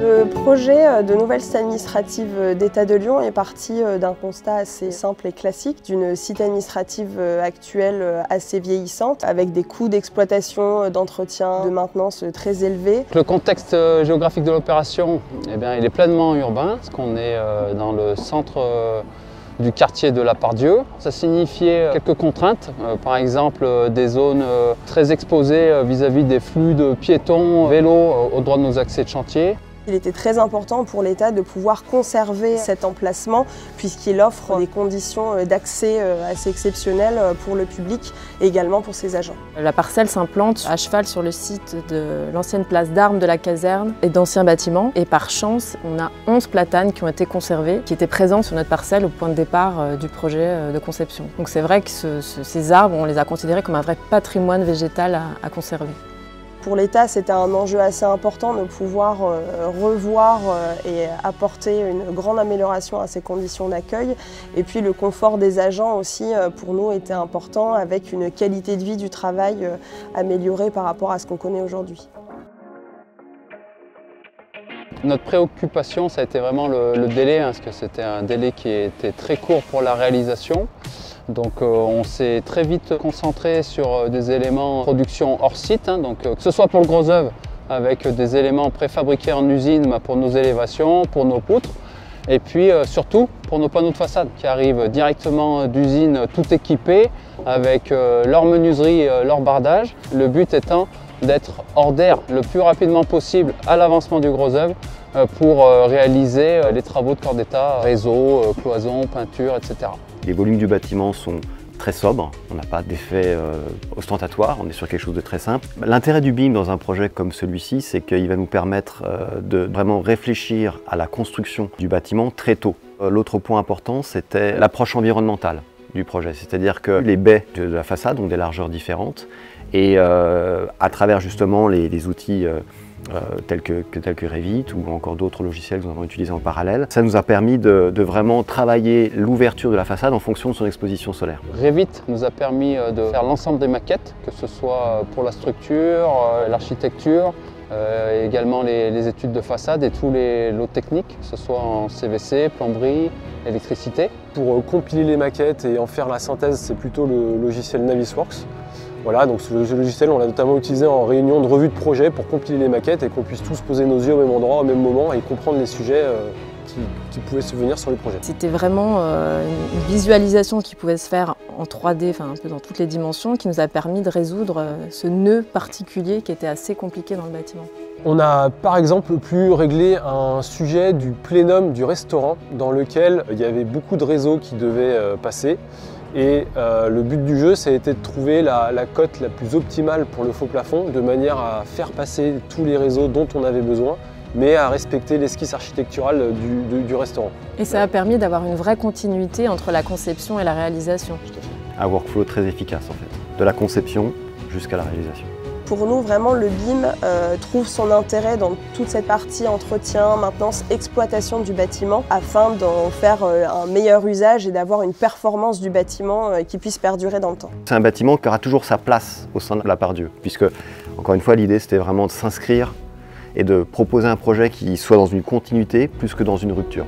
Le projet de nouvelle cité administrative d'État de Lyon est parti d'un constat assez simple et classique, d'une cité administrative actuelle assez vieillissante, avec des coûts d'exploitation, d'entretien, de maintenance très élevés. Le contexte géographique de l'opération, il est pleinement urbain, parce qu'on est dans le centre du quartier de la Part-Dieu. Ça signifiait quelques contraintes, par exemple des zones très exposées vis-à-vis des flux de piétons, vélos au droit de nos accès de chantier. Il était très important pour l'État de pouvoir conserver cet emplacement puisqu'il offre des conditions d'accès assez exceptionnelles pour le public et également pour ses agents. La parcelle s'implante à cheval sur le site de l'ancienne place d'armes de la caserne et d'anciens bâtiments. Et par chance, on a 11 platanes qui ont été conservées, qui étaient présentes sur notre parcelle au point de départ du projet de conception. Donc c'est vrai que ces arbres, on les a considérés comme un vrai patrimoine végétal à conserver. Pour l'État, c'était un enjeu assez important de pouvoir revoir et apporter une grande amélioration à ces conditions d'accueil. Et puis le confort des agents aussi, pour nous, était important, avec une qualité de vie du travail améliorée par rapport à ce qu'on connaît aujourd'hui. Notre préoccupation, ça a été vraiment le délai, parce que c'était un délai qui était très court pour la réalisation. Donc on s'est très vite concentré sur des éléments de production hors site, que ce soit pour le gros œuvre avec des éléments préfabriqués en usine pour nos élévations, pour nos poutres, et puis surtout pour nos panneaux de façade qui arrivent directement d'usine tout équipés avec leur menuiserie, leur bardage. Le but étant d'être hors d'air le plus rapidement possible à l'avancement du gros œuvre pour réaliser les travaux de corps d'état, réseau, cloison, peinture, etc. Les volumes du bâtiment sont très sobres, on n'a pas d'effet ostentatoire, on est sur quelque chose de très simple. L'intérêt du BIM dans un projet comme celui-ci, c'est qu'il va nous permettre de vraiment réfléchir à la construction du bâtiment très tôt. L'autre point important, c'était l'approche environnementale du projet, c'est-à-dire que les baies de la façade ont des largeurs différentes et à travers justement les outils tels que Revit ou encore d'autres logiciels que nous avons utilisés en parallèle. Ça nous a permis de vraiment travailler l'ouverture de la façade en fonction de son exposition solaire. Revit nous a permis de faire l'ensemble des maquettes, que ce soit pour la structure, l'architecture, également les études de façade et tous les lots techniques, que ce soit en CVC, plomberie, électricité. Pour compiler les maquettes et en faire la synthèse, c'est plutôt le logiciel Navisworks. Voilà, donc ce logiciel, on l'a notamment utilisé en réunion de revue de projet pour compiler les maquettes et qu'on puisse tous poser nos yeux au même endroit, au même moment et comprendre les sujets qui pouvaient se venir sur le projet. C'était vraiment une visualisation qui pouvait se faire en 3D, un peu dans toutes les dimensions, qui nous a permis de résoudre ce nœud particulier qui était assez compliqué dans le bâtiment. On a par exemple pu régler un sujet du plénum du restaurant dans lequel il y avait beaucoup de réseaux qui devaient passer. Et le but du jeu, ça a été de trouver la cote la plus optimale pour le faux plafond, de manière à faire passer tous les réseaux dont on avait besoin, mais à respecter l'esquisse architecturale du restaurant. Et ça a permis d'avoir une vraie continuité entre la conception et la réalisation. Un workflow très efficace en fait, de la conception jusqu'à la réalisation. Pour nous, vraiment, le BIM trouve son intérêt dans toute cette partie entretien, maintenance, exploitation du bâtiment afin d'en faire un meilleur usage et d'avoir une performance du bâtiment qui puisse perdurer dans le temps. C'est un bâtiment qui aura toujours sa place au sein de la Part-Dieu, puisque, encore une fois, l'idée c'était vraiment de s'inscrire et de proposer un projet qui soit dans une continuité plus que dans une rupture.